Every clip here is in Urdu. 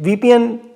VPN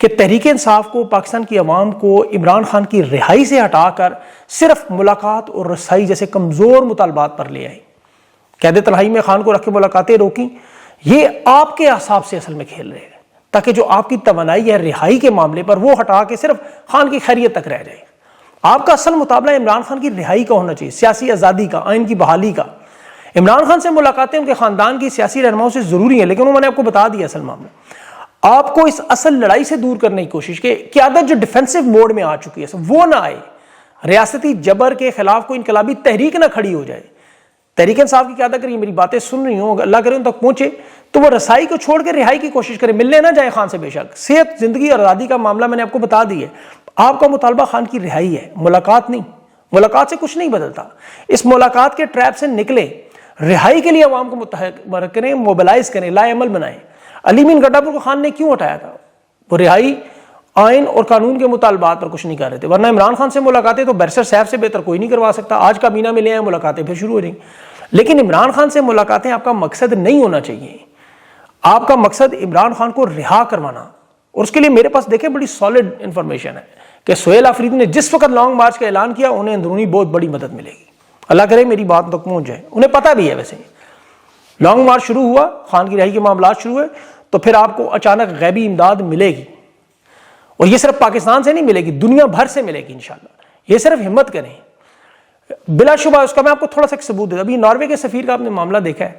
کہ تحریک انصاف کو، پاکستان کی عوام کو عمران خان کی رہائی سے ہٹا کر صرف ملاقات اور رسائی جیسے کمزور مطالبات پر لے آئے. قید تنہائی میں خان کو رکھ کے ملاقاتیں روکیں. یہ آپ کے اعصاب سے اصل میں کھیل رہے ہیں تاکہ جو آپ کی توانائی ہے رہائی کے معاملے پر وہ ہٹا کے صرف خان کی خیریت تک رہ جائے. آپ کا اصل مطالبہ عمران خان کی رہائی کا ہونا چاہیے، سیاسی آزادی کا، آئین کی بحالی کا. عمران خان سے ملاقاتیں ان کے خاندان کی سیاسی رہنماؤں سے ضروری ہیں، لیکن انہوں نے آپ کو بتا دیا اصل معاملہ. آپ کو اس اصل لڑائی سے دور کرنے کی کوشش کہ قیادت جو ڈیفینسو موڈ میں آ چکی ہے وہ نہ آئے، ریاستی جبر کے خلاف کوئی انقلابی تحریک نہ کھڑی ہو جائے. تحریک انصاف کی قیادت اگر یہ میری باتیں سن رہی ہوں، اللہ کرے ان تک پہنچے تو وہ رسائی کو چھوڑ کے رہائی کی کوشش کرے. ملنے نہ جائے خان سے بے شک. صحت، زندگی اور آزادی کا معاملہ میں نے آپ کو بتا دی ہے. آپ کا مطالبہ خان کی رہائی ہے، ملاقات نہیں. ملاقات سے کچھ نہیں بدلتا. اس ملاقات کے ٹریپ سے نکلے، رہائی کے لیے عوام کو متحد کریں، موبلائز کریں، لائے عمل بنائیں. علی مین گڈھا پور کو خان نے کیوں ہٹایا تھا؟ وہ رہائی، آئین اور قانون کے مطالبات پر کچھ نہیں کر رہے تھے. ورنہ عمران خان سے ملاقاتیں تو بیرسٹر صاحب سے بہتر کوئی نہیں کروا سکتا. آج کابینہ میں لے آئے، ملاقاتیں پھر شروع ہو رہی. لیکن عمران خان سے ملاقاتیں آپ کا مقصد نہیں ہونا چاہیے. آپ کا مقصد عمران خان کو رہا کروانا. اور اس کے لیے میرے پاس دیکھیں بڑی سالڈ انفارمیشن ہے کہ سہیل آفریدی نے جس وقت لانگ مارچ کا اعلان کیا انہیں اندرونی بہت بڑی مدد ملے گی. اللہ کرے میری بات تک پہنچ جائے. انہیں پتہ بھی ہے ویسے لانگ مارچ شروع ہوا، خان کی رہائی کے معاملات شروع ہوئے تو پھر آپ کو اچانک غیبی امداد ملے گی. اور یہ صرف پاکستان سے نہیں ملے گی، دنیا بھر سے ملے گی انشاءاللہ. یہ صرف ہمت کریں. بلا شبہ اس کا میں آپ کو تھوڑا سا ثبوت دیتا. ابھی ناروے کے سفیر کا آپ نے معاملہ دیکھا ہے،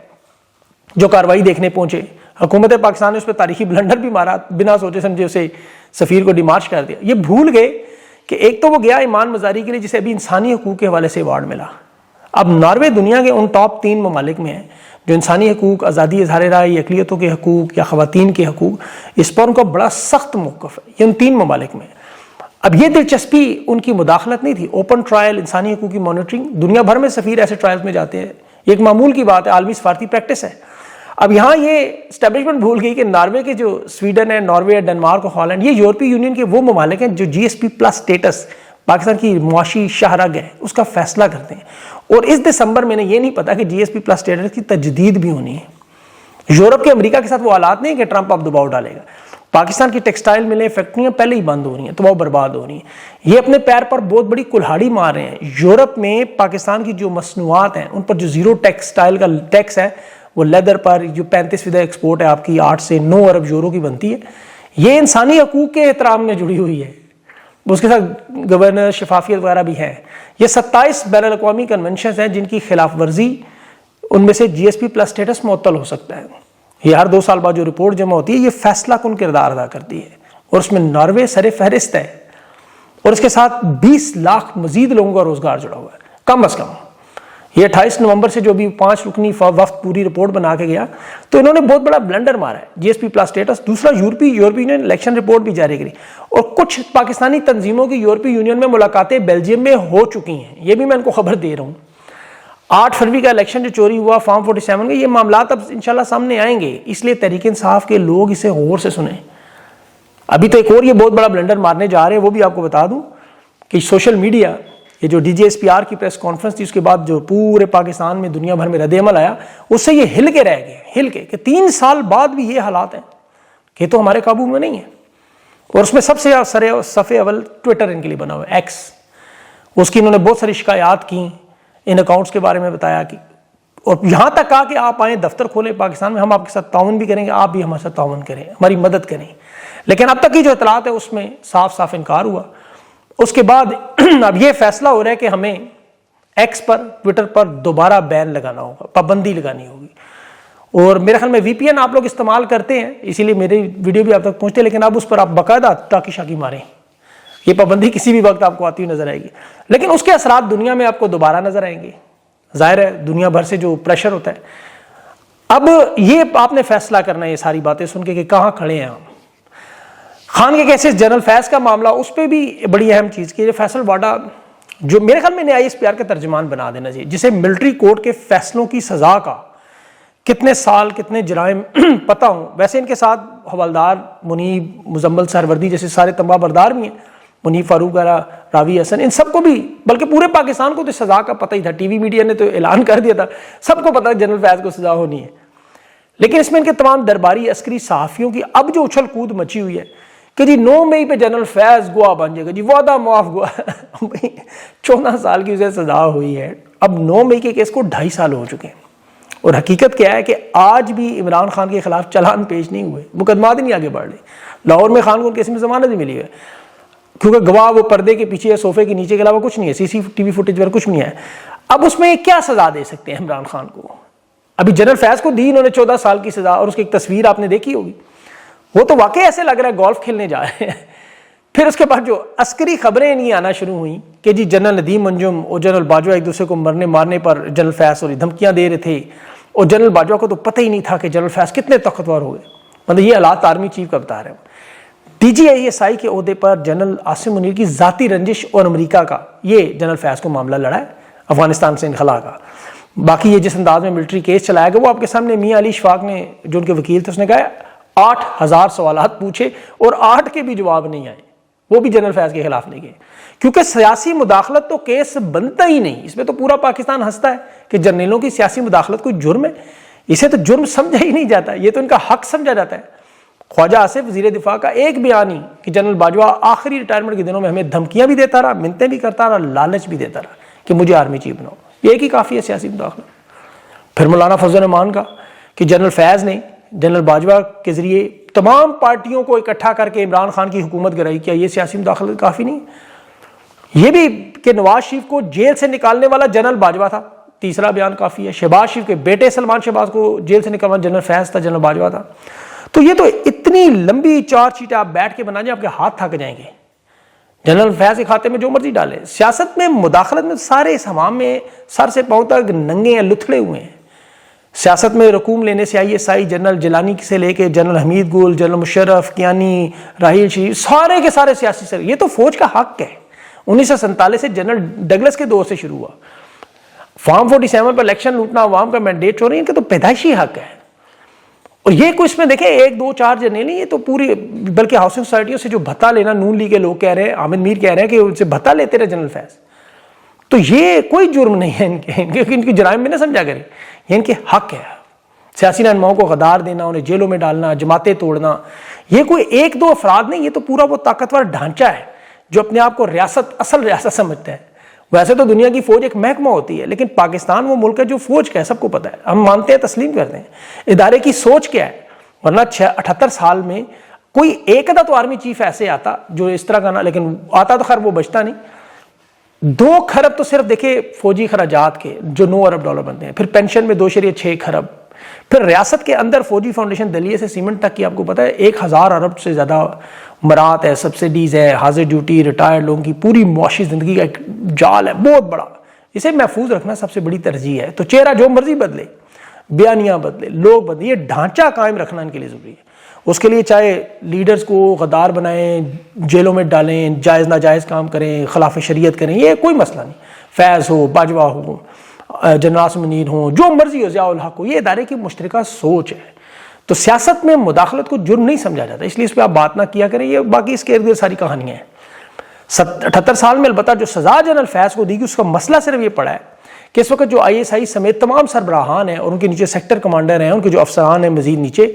جو کاروائی دیکھنے پہنچے. حکومت پاکستان نے اس پہ تاریخی بلنڈر بھی مارا، بنا سوچے سمجھے اسے سفیر کو ڈیمارچ کر دیا. یہ بھول گئے کہ ایک تو وہ گیا ایمان مزاری کے لیے جسے ابھی انسانی حقوق کے حوالے سے ایوارڈ ملا. اب ناروے دنیا کے ان ٹاپ 3 ممالک میں ہیں جو انسانی حقوق، آزادی اظہار رائے، اقلیتوں کے حقوق یا خواتین کے حقوق، اس پر ان کا بڑا سخت موقف ہے. یہ ان 3 ممالک میں. اب یہ دلچسپی ان کی مداخلت نہیں تھی. اوپن ٹرائل، انسانی حقوق کی مانیٹرنگ، دنیا بھر میں سفیر ایسے ٹرائلز میں جاتے ہیں. یہ ایک معمول کی بات ہے، عالمی سفارتی پریکٹس ہے. اب یہاں یہ اسٹیبلشمنٹ بھول گئی کہ ناروے کے جو سویڈن ہے، ناروے ہے، ڈنمارک اور ہالینڈ، یہ یورپی یونین کے وہ ممالک ہیں جو G S P plus status Pakistan کی معاشی شاہراہ ہے اس کا فیصلہ کرتے ہیں. اور اس دسمبر میں نے یہ نہیں پتا کہ جی ایس پی پلس سٹیٹس کی تجدید بھی ہونی ہے. یورپ کے امریکہ کے ساتھ وہ حالات نہیں کہ ٹرمپ اب دباؤ ڈالے گا. پاکستان کی ٹیکسٹائل ملیں، فیکٹریاں پہلے ہی بند ہو رہی ہیں، تباہ برباد ہو رہی ہیں. یہ اپنے پیر پر بہت بڑی کلہاڑی مار رہے ہیں. یورپ میں پاکستان کی جو مصنوعات ہیں ان پر جو زیرو ٹیکسٹائل کا ٹیکس ہے، وہ لیدر پر جو 35% ایکسپورٹ ہے آپ کی 8 سے 9 ارب یورو کی بنتی ہے. یہ انسانی حقوق کے احترام میں جڑی ہوئی ہے. اس کے ساتھ گورننس، شفافیت وغیرہ بھی ہے. یہ 27 بین الاقوامی کنونشنز ہیں جن کی خلاف ورزی ان میں سے جی ایس پی پلس سٹیٹس معطل ہو سکتا ہے. یہ ہر 2 سال بعد جو رپورٹ جمع ہوتی ہے یہ فیصلہ کن کردار ادا کرتی ہے اور اس میں ناروے سر فہرست ہے. اور اس کے ساتھ 20 لاکھ مزید لوگوں کا روزگار جڑا ہوا ہے کم از کم. یہ 28 نومبر سے جو بھی 5 رکنی وفد پوری رپورٹ بنا کے گیا تو انہوں نے بہت بڑا بلنڈر مارا ہے. جی ایس پی پلس سٹیٹس. دوسرا یورپی یونین الیکشن رپورٹ بھی جاری کری اور کچھ پاکستانی تنظیموں کی یورپی یونین میں ملاقاتیں بیلجیم میں ہو چکی ہیں. یہ بھی میں ان کو خبر دے رہا ہوں. 8 فروری کا الیکشن جو چوری ہوا فارم 47 کے، یہ معاملات اب انشاءاللہ سامنے آئیں گے. اس لیے تحریک انصاف کے لوگ اسے غور سے سنیں. ابھی تو ایک اور یہ بہت بڑا بلنڈر مارنے جا رہے ہیں، وہ بھی آپ کو بتا دوں کہ سوشل میڈیا، یہ جو D G S P R کی پریس کانفرنس تھی اس کے بعد جو پورے پاکستان میں دنیا بھر میں رد عمل آیا، اس سے یہ ہل کے رہ گئے، ہل کے کہ 3 سال بعد بھی یہ حالات ہیں کہ تو ہمارے قابو میں نہیں ہے. اور اس میں سب سے صفحے اول ٹویٹر ان کے لیے بنا ہوا ہے، ایکس. اس کی انہوں نے بہت ساری شکایات کی، ان اکاؤنٹس کے بارے میں بتایا کہ، اور یہاں تک کہا کہ آپ آئیں دفتر کھولیں پاکستان میں، ہم آپ کے ساتھ تعاون بھی کریں گے، آپ بھی ہمارے ساتھ تعاون کریں، ہماری مدد کریں. لیکن اب تک کی جو اطلاعات ہے اس میں صاف صاف انکار ہوا. اس کے بعد اب یہ فیصلہ ہو رہا ہے کہ ہمیں ایکس پر، ٹویٹر پر دوبارہ بین لگانا ہوگا، پابندی لگانی ہوگی. اور میرے خیال میں وی پی این آپ لوگ استعمال کرتے ہیں، اسی لیے میری ویڈیو بھی آپ تک پہنچتے ہیں، لیکن اب اس پر آپ باقاعدہ ٹاکی شاکی ماریں. یہ پابندی کسی بھی وقت آپ کو آتی ہوئی نظر آئے گی، لیکن اس کے اثرات دنیا میں آپ کو دوبارہ نظر آئیں گے. ظاہر ہے دنیا بھر سے جو پریشر ہوتا ہے. اب یہ آپ نے فیصلہ کرنا ہے یہ ساری باتیں سن کے کہ کہاں کھڑے ہیں ہم. خان کے کیسز، جنرل فیض کا معاملہ، اس پہ بھی بڑی اہم چیز کی فیصل واڈا، جو میرے خیال میں آئی ایس پی آر کا ترجمان بنا دینا چاہیے، جسے ملٹری کورٹ کے فیصلوں کی سزا کا کتنے سال کتنے جرائم پتہ ہوں. ویسے ان کے ساتھ حوالدار منیب، مزمل سہروردی جیسے سارے تنباہ بردار بھی ہیں، منیب فاروق راوی حسن، ان سب کو بھی، بلکہ پورے پاکستان کو تو سزا کا پتہ ہی تھا. ٹی وی میڈیا نے تو اعلان کر دیا تھا، سب کو پتہ جنرل فیض کو سزا ہونی ہے. لیکن اس میں ان کے تمام درباری عسکری صحافیوں کی اب جو اچھل کود مچی ہوئی ہے کہ جی 9 مئی پہ جنرل فیض گواہ بن جائے گا، جی وعدہ معاف گواہ 14 سال کی اسے سزا ہوئی ہے، اب 9 مئی کے کیس کو 2.5 سال ہو چکے ہیں، اور حقیقت کیا ہے کہ آج بھی عمران خان کے خلاف چلان پیش نہیں ہوئے، مقدمات نہیں آگے بڑھ رہے۔ لاہور میں خان کو ان کیس میں ضمانت بھی ملی ہے کیونکہ گواہ وہ پردے کے پیچھے صوفے کے نیچے کے علاوہ کچھ نہیں ہے، CCTV فوٹیج پر کچھ نہیں ہے۔ اب اس میں کیا سزا دے سکتے ہیں عمران خان کو؟ ابھی جنرل فیض کو دی انہوں نے 14 سال کی سزا، اور اس کی ایک تصویر آپ نے دیکھی ہوگی، وہ تو واقعی ایسے لگ رہا ہے گولف کھیلنے جا رہے ہیں۔ پھر اس کے بعد جو عسکری خبریں نہیں آنا شروع ہوئیں کہ جی جنرل ندیم انجم اور جنرل باجوہ ایک دوسرے کو مارنے پر جنرل فیض اور دھمکیاں دے رہے تھے، اور جنرل باجوہ کو تو پتہ ہی نہیں تھا کہ جنرل فیض کتنے طاقتور ہو گئے۔ مطلب یہ حالات آرمی چیف کا بتا رہے ہیں۔ DGISI کے عہدے پر جنرل عاصم منیر کی ذاتی رنجش اور امریکہ کا یہ جنرل فیض کو معاملہ لڑا ہے افغانستان سے انخلا کا۔ باقی یہ جس انداز میں ملٹری کیس چلایا گیا وہ آپ کے سامنے میاں علی اشفاق نے جو ان کے وکیل تھے اس نے کہا 8000 سوالات پوچھے اور 8 کے بھی جواب نہیں آئے، وہ بھی جنرل فیض کے خلاف نہیں گئے، کیونکہ سیاسی مداخلت تو کیس بنتا ہی نہیں۔ اس میں تو پورا پاکستان ہنستا ہے کہ جرنیلوں کی سیاسی مداخلت کوئی جرم ہے، اسے تو جرم سمجھا ہی نہیں جاتا، یہ تو ان کا حق سمجھا جاتا ہے۔ خواجہ آصف وزیر دفاع کا ایک بیان ہی کہ جنرل باجوہ آخری ریٹائرمنٹ کے دنوں میں ہمیں دھمکیاں بھی دیتا رہا، منتیں بھی کرتا رہا، لالچ بھی دیتا رہا کہ مجھے آرمی چیف بناؤ، یہ ایک ہی کافی ہے سیاسی مداخلت۔ پھر مولانا فضل الرحمان کا کہ جنرل فیض نے جنرل باجوہ کے ذریعے تمام پارٹیوں کو اکٹھا کر کے عمران خان کی حکومت گرائی، کیا یہ سیاسی مداخلت کافی نہیں؟ یہ بھی کہ نواز شریف کو جیل سے نکالنے والا جنرل باجوہ تھا، تیسرا بیان کافی ہے۔ شہباز شریف کے بیٹے سلمان شہباز کو جیل سے نکالنا جنرل فیض تھا، جنرل باجوہ تھا۔ تو یہ تو اتنی لمبی چارج شیٹ آپ بیٹھ کے بنا جائیں آپ کے ہاتھ تھک جائیں گے۔ جنرل فیض کے کھاتے میں جو مرضی ڈالے۔ سیاست میں مداخلت میں سارے اس حمام میں سر سے پاؤں تک ننگے ہیں، لتھڑے ہوئے ہیں۔ سیاست میں رقوم لینے سے ISI جنرل جیلانی سے لے کے جنرل حمید گل، جنرل مشرف، کیانی، راحیل شریف، سارے کے سارے سیاسی سر، یہ تو فوج کا حق ہے۔ 1947 سے جنرل ڈگلس کے دور سے شروع ہوا۔ فارم 47 پر الیکشن لوٹنا عوام کا مینڈیٹ ہو رہی ہے، ان کا تو پیدائشی حق ہے۔ اور یہ کوئی اس میں دیکھیں 1 2 4 جنرل نہیں، یہ تو پوری بلکہ ہاؤسنگ سوسائٹیوں سے جو بھتا لینا نون لیگ کے لوگ کہہ رہے ہیں، حامد میر کہہ رہے ہیں کہ ان سے بھتا لیتے رہے جنرل فیض، تو یہ کوئی جرم نہیں ہے ان کی جرائم میں نہ سمجھا کریں، یہ ان کے حق ہے۔ سیاسی رہنماؤں کو غدار دینا، انہیں جیلوں میں ڈالنا، جماعتیں توڑنا، یہ کوئی 1 2 افراد نہیں، یہ تو پورا وہ طاقتور ڈھانچہ ہے جو اپنے آپ کو ریاست، اصل ریاست سمجھتا ہے۔ ویسے تو دنیا کی فوج ایک محکمہ ہوتی ہے، لیکن پاکستان وہ ملک ہے جو فوج کا ہے، سب کو پتہ ہے، ہم مانتے ہیں، تسلیم کرتے ہیں۔ ادارے کی سوچ کیا ہے؟ ورنہ 78 سال میں کوئی ایک ادا تو آرمی چیف ایسے آتا جو اس طرح کا نا، لیکن آتا تو خیر وہ بچتا نہیں۔ 2 کھرب تو صرف دیکھیں فوجی خراجات کے جو 9 ارب ڈالر بنتے ہیں، پھر پینشن میں 2.6 کھرب، پھر ریاست کے اندر فوجی فاؤنڈیشن دلیے سے سیمنٹ تک کی آپ کو پتہ ہے 1000 ارب سے زیادہ مرات ہے، سبسڈیز ہے، حاضر ڈیوٹی، ریٹائرڈ لوگوں کی پوری معاشی زندگی کا ایک جال ہے بہت بڑا، اسے محفوظ رکھنا سب سے بڑی ترجیح ہے۔ تو چہرہ جو مرضی بدلے، بیانیاں بدلے، لوگ بدلے، یہ ڈھانچہ قائم رکھنا ان کے لیے ضروری ہے۔ اس کے لیے چاہے لیڈرز کو غدار بنائیں، جیلوں میں ڈالیں، جائز ناجائز کام کریں، خلاف شریعت کریں، یہ کوئی مسئلہ نہیں۔ فیض ہو، باجوہ ہو، جنرل عاصم منیر ہوں، جو مرضی ہو، ضیاء الحق ہو، یہ ادارے کی مشترکہ سوچ ہے۔ تو سیاست میں مداخلت کو جرم نہیں سمجھا جاتا، اس لیے اس پہ آپ بات نہ کیا کریں، یہ باقی اس کے ارد گرد ساری کہانیاں ہیں۔ 78 سال میں البتہ جو سزا جنرل فیض کو دی گئی اس کا مسئلہ صرف یہ پڑا ہے کہ اس وقت جو ISI سمیت تمام سربراہان ہیں اور ان کے نیچے سیکٹر کمانڈر ہیں، ان کے جو افسران ہیں مزید نیچے،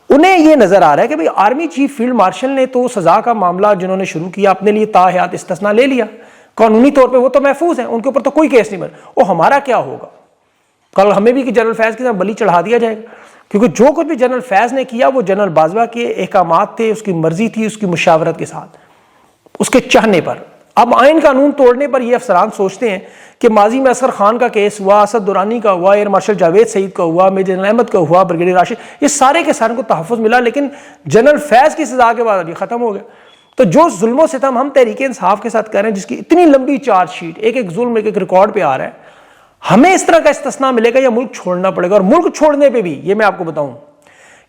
انہیں یہ نظر آ رہا ہے کہ بھئی آرمی چیف فیلڈ مارشل نے تو سزا کا معاملہ جنہوں نے شروع کیا اپنے لیے تا حیات استثناء لے لیا، قانونی طور پہ وہ تو محفوظ ہیں، ان کے اوپر تو کوئی کیس نہیں بنا۔ وہ ہمارا کیا ہوگا؟ کل ہمیں بھی کہ جنرل فیض کے ساتھ بلی چڑھا دیا جائے گا، کیونکہ جو کچھ بھی جنرل فیض نے کیا وہ جنرل باجوہ کے احکامات تھے، اس کی مرضی تھی، اس کی مشاورت کے ساتھ، اس کے چاہنے پر۔ اب آئین قانون توڑنے پر یہ افسران سوچتے ہیں کہ ماضی میں اصغر خان کا کیس ہوا، اسد دورانی کا ہوا، ایئر مارشل جاوید سعید کا ہوا، میجر جنرل احمد کا ہوا، بریگیڈیئر راشد، یہ سارے کے سارے کو تحفظ ملا، لیکن جنرل فیض کی سزا کے بعد یہ ختم ہو گیا۔ تو جو ظلم و ستم ہم تحریک انصاف کے ساتھ کر رہے ہیں، جس کی اتنی لمبی چارج شیٹ، ایک ایک ظلم ایک ایک ریکارڈ پہ آ رہا ہے، ہمیں اس طرح کا استثناء ملے گا یا ملک چھوڑنا پڑے گا؟ اور ملک چھوڑنے پہ بھی یہ میں آپ کو بتاؤں،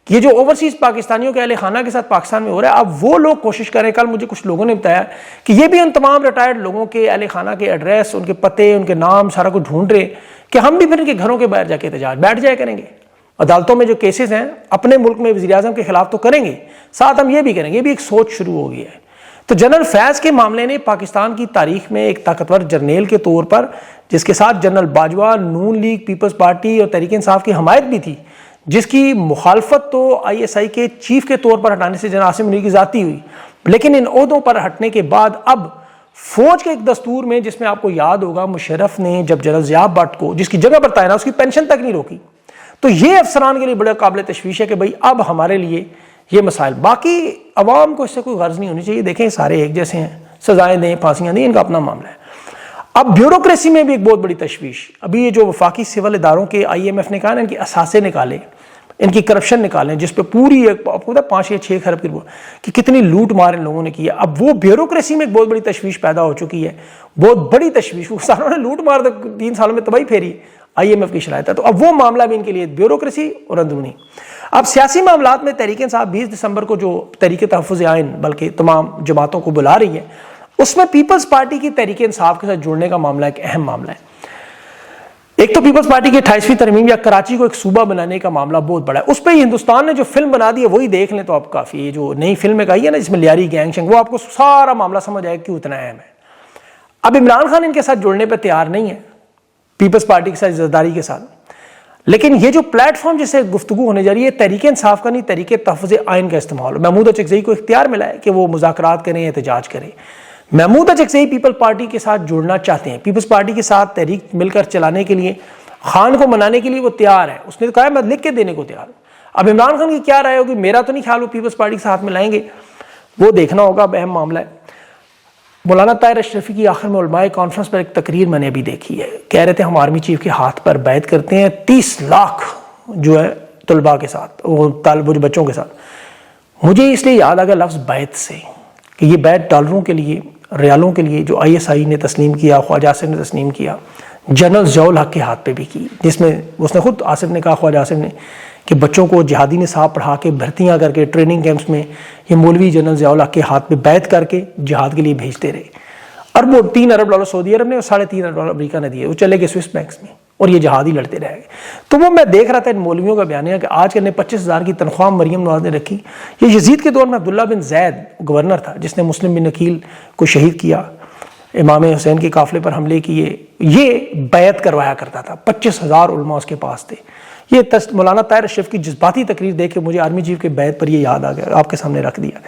یہ جو اوورسیز پاکستانیوں کے اہل خانہ کے ساتھ پاکستان میں ہو رہا ہے، اب وہ لوگ کوشش کریں، کل مجھے کچھ لوگوں نے بتایا کہ یہ بھی ان تمام ریٹائرڈ لوگوں کے اہل خانہ کے ایڈریس، ان کے پتے، ان کے نام سارا کچھ ڈھونڈ رہے کہ ہم بھی پھر ان کے گھروں کے باہر جا کے احتجاج بیٹھ جائے کریں گے۔ عدالتوں میں جو کیسز ہیں اپنے ملک میں وزیر اعظم کے خلاف تو کریں گے، ساتھ ہم یہ بھی کریں گے، یہ بھی ایک سوچ شروع ہو گئی ہے۔ تو جنرل فیض کے معاملے نے پاکستان کی تاریخ میں ایک طاقتور جرنیل کے طور پر، جس کے ساتھ جنرل باجوہ، نون لیگ، پیپلز پارٹی اور تحریک انصاف کی حمایت بھی تھی، جس کی مخالفت تو ISI کے چیف کے طور پر ہٹانے سے جنرل عاصم منیر کی ذاتی ہوئی، لیکن ان عہدوں پر ہٹنے کے بعد اب فوج کے ایک دستور میں، جس میں آپ کو یاد ہوگا مشرف نے جب جنرل ضیاء بٹ کو جس کی جگہ پر تعینات اس کی پینشن تک نہیں روکی، تو یہ افسران کے لیے بڑا قابل تشویش ہے کہ بھئی اب ہمارے لیے یہ مسائل، باقی عوام کو اس سے کوئی غرض نہیں ہونی چاہیے، دیکھیں سارے ایک جیسے ہیں، سزائیں دیں پھانسیاں دیں، ان کا اپنا معاملہ ہے۔ اب بیوروکریسی میں بھی ایک بہت بڑی تشویش، ابھی یہ جو وفاقی سول اداروں کے IMF نے کہا نا ان کی اثاثے نکالے، ان کی کرپشن نکالیں، جس پہ پوری ایک آپ کو پتا 5 یا 6 کھرب کی کہ کتنی لوٹ مار ان لوگوں نے کی ہے۔ اب وہ بیوروکریسی میں ایک بہت بڑی تشویش پیدا ہو چکی ہے، بہت بڑی تشویش، وہ ساروں نے لوٹ مار 3 سالوں میں تباہی پھیری، IMF کی شرائط ہے، تو اب وہ معاملہ بھی ان کے لیے بیوروکریسی اور اندرونی۔ اب سیاسی معاملات میں تحریک انصاف 20 دسمبر کو جو تحریک تحفظ آئین بلکہ تمام جماعتوں کو بلا رہی ہے، اس میں پیپلز پارٹی کی تحریک انصاف کے ساتھ جڑنے کا معاملہ ایک اہم معاملہ ہے۔ ایک تو پیپلز پارٹی کی 28ویں ترمیم یا کراچی کو ایک صوبہ بنانے کا معاملہ بہت بڑا ہے، اس پہ ہندوستان نے جو فلم بنا دی ہے وہی دیکھ لیں تو آپ کافی، یہ جو نئی فلم ایک آئی ہے نا جس میں لیاری گینگ شنگ، وہ آپ کو سارا معاملہ سمجھ آئے کیوں اتنا اہم ہے۔ اب عمران خان ان کے ساتھ جڑنے پہ تیار نہیں ہے، پیپلز پارٹی کے ساتھ زرداری کے ساتھ، لیکن یہ جو پلیٹ فارم جس سے گفتگو ہونے جا رہی ہے تحریک انصاف کا نہیں، تحریک تحفظ آئین کا استعمال، محمود اچکزئی کو اختیار ملا ہے کہ وہ مذاکرات کریں، احتجاج کریں۔ محمود اچکزئی پیپل پارٹی کے ساتھ جڑنا چاہتے ہیں، پیپلز پارٹی کے ساتھ تحریک مل کر چلانے کے لیے، خان کو منانے کے لیے وہ تیار ہے، اس نے کہا ہے میں لکھ کے دینے کو تیار ہوں۔ اب عمران خان کی کیا رائے ہوگی، میرا تو نہیں خیال وہ پیپلز پارٹی کے ساتھ ملائیں گے، وہ دیکھنا ہوگا، اہم معاملہ ہے۔ مولانا طاہر اشرفی کی آخر میں علماء کانفرنس پر ایک تقریر میں نے ابھی دیکھی ہے، کہہ رہے تھے ہم آرمی چیف کے ہاتھ پر بیعت کرتے ہیں 30 لاکھ جو ہے طلباء کے ساتھ، وہ طالب بچوں کے ساتھ۔ مجھے اس لیے یاد آ گیا لفظ بیعت سے کہ یہ بیعت ڈالروں کے لیے، ریالوں کے لیے جو ISI نے تسلیم کیا، خواجہ آصف نے تسلیم کیا، جنرل ضیاء الحق کے ہاتھ پہ بھی کی، جس میں اس نے خود آصف نے کہا، خواجہ آصف نے، کہ بچوں کو جہادی نصاب پڑھا کے بھرتیاں کر کے ٹریننگ کیمپس میں یہ مولوی جنرل ضیاء الحق کے ہاتھ پہ بیعت کر کے جہاد کے لیے بھیجتے رہے۔ اربوں $3 ارب سعودی عرب نے اور $3.5 ارب امریکہ نے دیے، وہ چلے گئے سوئس بینکس میں اور یہ جہاد ہی لڑتے رہ گئے۔ تو وہ میں دیکھ رہا تھا ان مولویوں کا بیانیہ کہ آج کل نے 25,000 کی تنخواہ مریم نواز نے رکھی، یہ یزید کے دور میں عبداللہ بن زید گورنر تھا جس نے مسلم بن عقیل کو شہید کیا، امام حسین کے قافلے پر حملے کیے، یہ بیعت کروایا کرتا تھا، 25,000 علماء اس کے پاس تھے۔ یہ مولانا طاہر اشرف کی جذباتی تقریر دیکھ کے مجھے آرمی چیف کے بیعت پر یہ یاد آ گیا، آپ کے سامنے رکھ دیا۔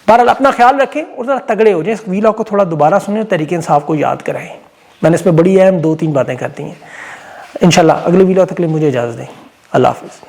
بہرحال اپنا خیال رکھیں اور ذرا تگڑے ہو جائیں، اس ویلاگ کو تھوڑا دوبارہ سنیں اور تحریک انصاف کو یاد کرائیں، میں نے اس میں بڑی اہم 2-3 باتیں کرتی ہیں۔ انشاءاللہ اگلے ویلاگ تک کے لیے مجھے اجازت دیں، اللہ حافظ۔